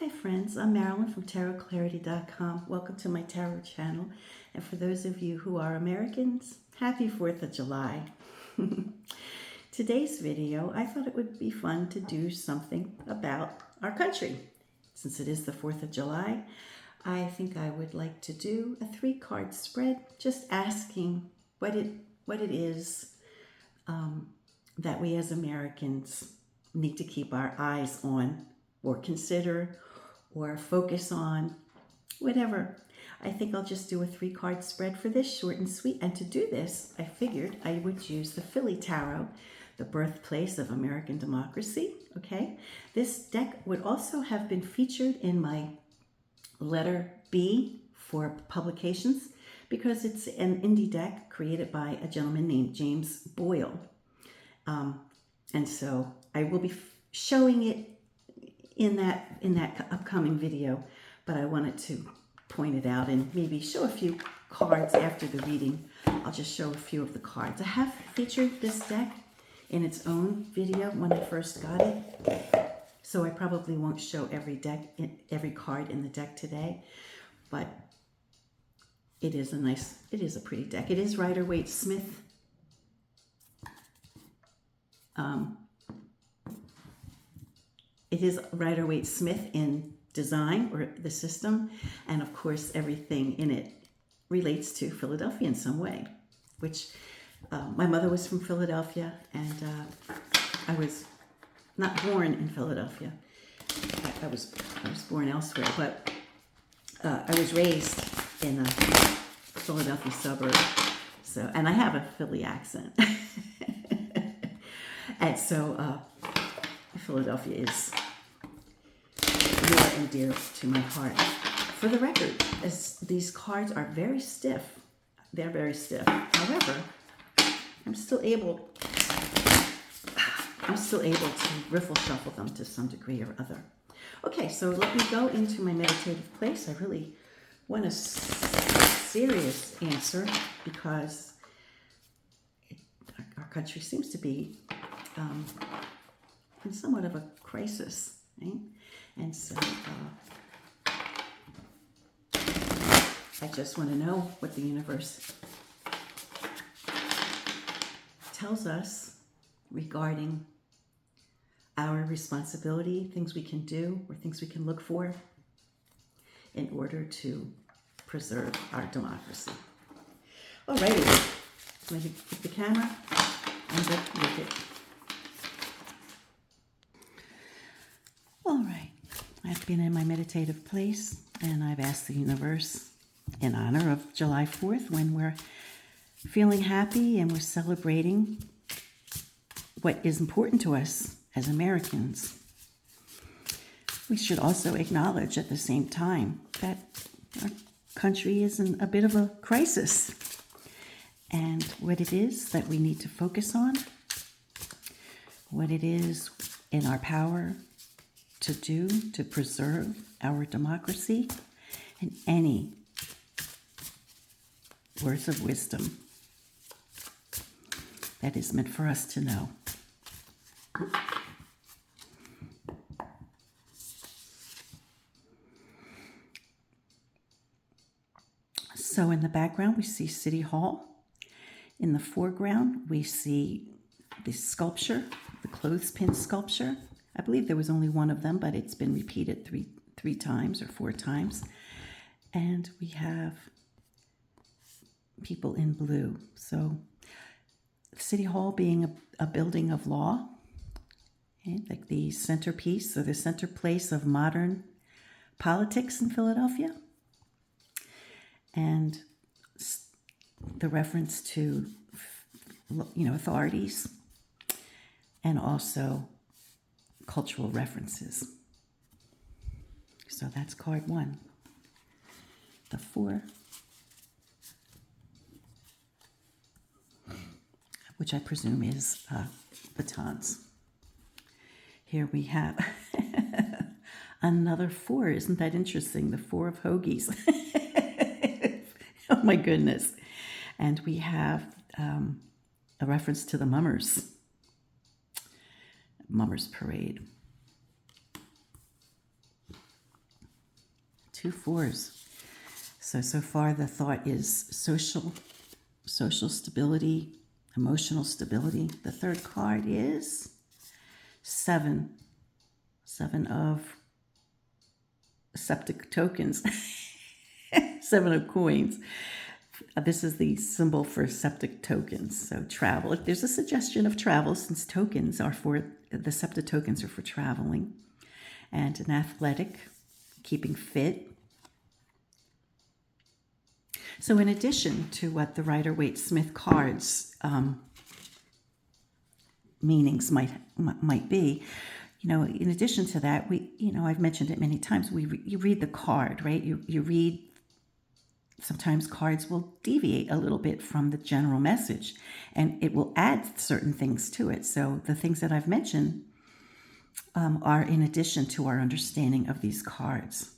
Hi friends, I'm Marilyn from tarotclarity.com. Welcome to my tarot channel. And for those of you who are Americans, happy 4th of July. Today's video, I thought it would be fun to do something about our country. Since it is the 4th of July, I think I would like to do a 3-card spread, just asking what it is that we as Americans need to keep our eyes on or consider or focus on, whatever. I think I'll just do a 3-card spread for this, short and sweet. And to do this, I figured I would use the Philly Tarot, the birthplace of American democracy, okay? This deck would also have been featured in my letter B for publications because it's an indie deck created by a gentleman named James Boyle. And so I will be showing it in that upcoming video, but I wanted to point it out and maybe show a few cards after the reading. I'll just show a few of the cards. I have featured this deck in its own video when I first got it, so I probably won't show every card in the deck today, but it is a pretty deck. It is Rider-Waite-Smith. It is Rider-Waite-Smith in design or the system, and of course everything in it relates to Philadelphia in some way, which my mother was from Philadelphia, and I was not born in Philadelphia. I was born elsewhere, but I was raised in a Philadelphia suburb, so, and I have a Philly accent. And so Philadelphia is near and dear to my heart. For the record, as these cards are very stiff, they're very stiff. However, I'm still able to riffle shuffle them to some degree or other. Okay, so let me go into my meditative place. I really want a serious answer because our country seems to be in somewhat of a crisis, right? And so I just want to know what the universe tells us regarding our responsibility, things we can do or things we can look for in order to preserve our democracy. Alrighty, let me keep the camera and get with it. All right, I've been in my meditative place and I've asked the universe, in honor of July 4th, when we're feeling happy and we're celebrating what is important to us as Americans, we should also acknowledge at the same time that our country is in a bit of a crisis, and what it is that we need to focus on, what it is in our power to do to preserve our democracy, and any words of wisdom that is meant for us to know. So in the background, we see City Hall. In the foreground, we see the sculpture, the clothespin sculpture. I believe there was only one of them, but it's been repeated three times or 4 times. And we have people in blue. So City Hall being a building of law, okay, like the centerpiece or the center place of modern politics in Philadelphia. And the reference to, authorities and also cultural references. So that's card 1. The 4, which I presume is batons. Here we have another 4. Isn't that interesting? The 4 of hoagies. Oh my goodness. And we have a reference to the Mummers Parade. 2 fours. So far the thought is social stability, emotional stability. The third card is 7 of septic tokens, 7 of coins. This is the symbol for septic tokens. So travel. There's a suggestion of travel since tokens are for, the septic tokens are for traveling. And an athletic, keeping fit. So in addition to what the Rider-Waite-Smith cards meanings might be, in addition to that, I've mentioned it many times, you read the card, right? You read, sometimes cards will deviate a little bit from the general message, and it will add certain things to it. So the things that I've mentioned are in addition to our understanding of these cards.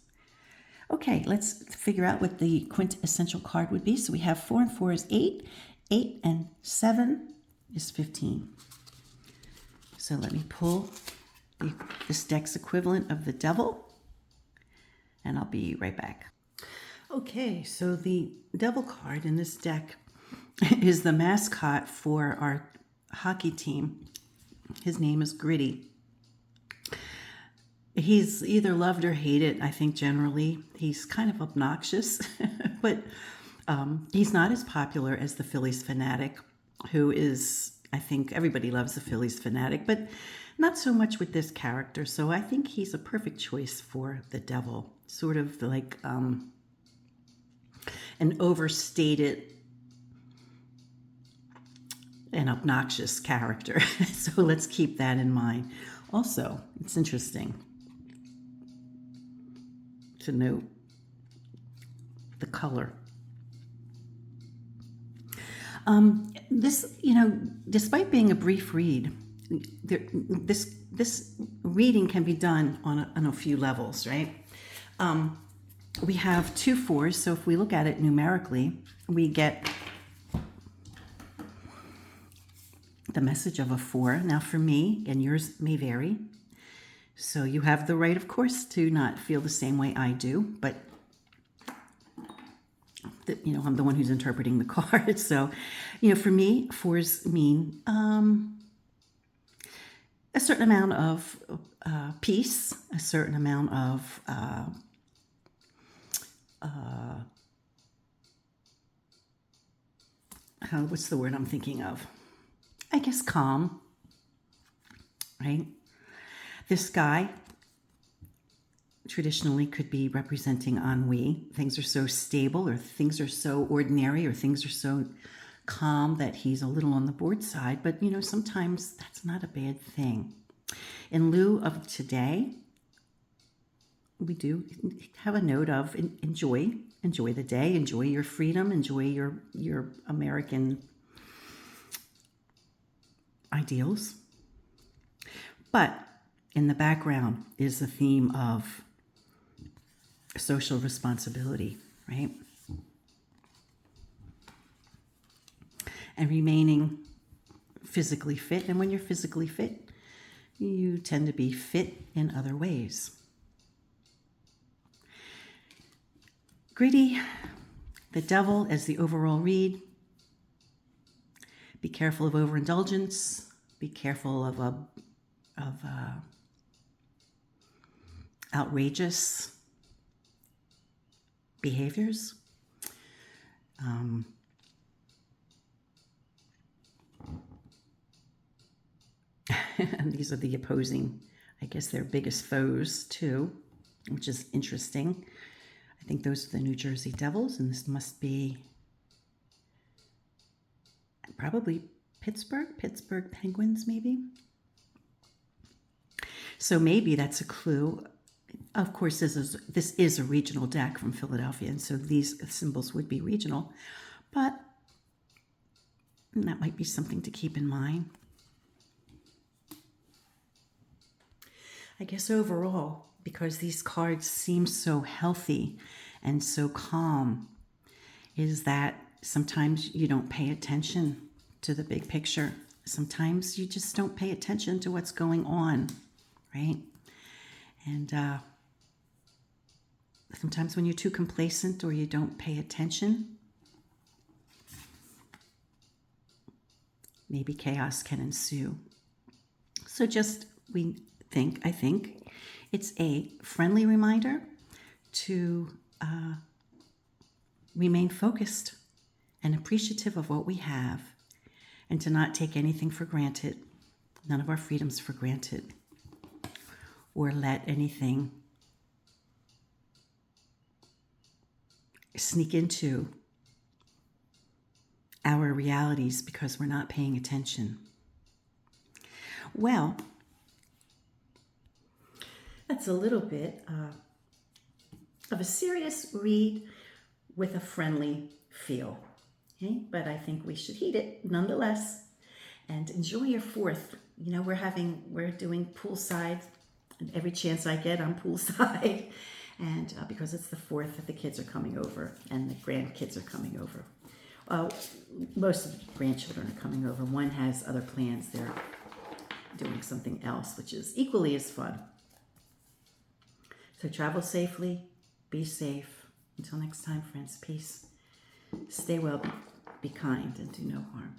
Okay, let's figure out what the quintessential card would be. So we have 4 and 4 is 8. 8 and 7 is 15. So let me pull this deck's equivalent of the devil, and I'll be right back. Okay, so the devil card in this deck is the mascot for our hockey team. His name is Gritty. He's either loved or hated, I think, generally. He's kind of obnoxious, but he's not as popular as the Phillies fanatic, who is, I think everybody loves the Phillies fanatic, but not so much with this character. So I think he's a perfect choice for the devil, sort of like an overstated and obnoxious character. So let's keep that in mind. Also, it's interesting to note the color. This, despite being a brief read, this reading can be done on a few levels, right? We have 2 fours, so if we look at it numerically, we get the message of a 4. Now for me, and yours may vary, so you have the right, of course, to not feel the same way I do, but I'm the one who's interpreting the card. So, for me, 4s mean a certain amount of peace, a certain amount of what's the word I'm thinking of? I guess calm, right? This guy traditionally could be representing ennui. Things are so stable, or things are so ordinary, or things are so calm that he's a little on the bored side. But, sometimes that's not a bad thing. In lieu of today, we do have a note of enjoy the day, enjoy your freedom, enjoy your American ideals. But in the background is the theme of social responsibility, right? And remaining physically fit. And when you're physically fit, you tend to be fit in other ways. Gritty, the devil as the overall read. Be careful of overindulgence. Be careful of outrageous behaviors. And these are the opposing, I guess, their biggest foes too, which is interesting. I think those are the New Jersey Devils, and this must be probably Pittsburgh Penguins, maybe. So maybe that's a clue. Of course, this is a regional deck from Philadelphia, and so these symbols would be regional, but that might be something to keep in mind. I guess overall, because these cards seem so healthy and so calm, is that sometimes you don't pay attention to the big picture. Sometimes you just don't pay attention to what's going on, right? And Sometimes when you're too complacent or you don't pay attention, maybe chaos can ensue. So I think it's a friendly reminder to remain focused and appreciative of what we have and to not take anything for granted, none of our freedoms for granted, or let anything sneak into our realities because we're not paying attention. Well, that's a little bit of a serious read with a friendly feel. Okay? But I think we should heed it nonetheless and enjoy your 4th. You know, we're doing poolside, and every chance I get I'm poolside. And because it's the 4th that the kids are coming over and the grandkids are coming over. Most of the grandchildren are coming over. One has other plans. They're doing something else, which is equally as fun. So travel safely, be safe. Until next time, friends, peace. Stay well, be kind, and do no harm.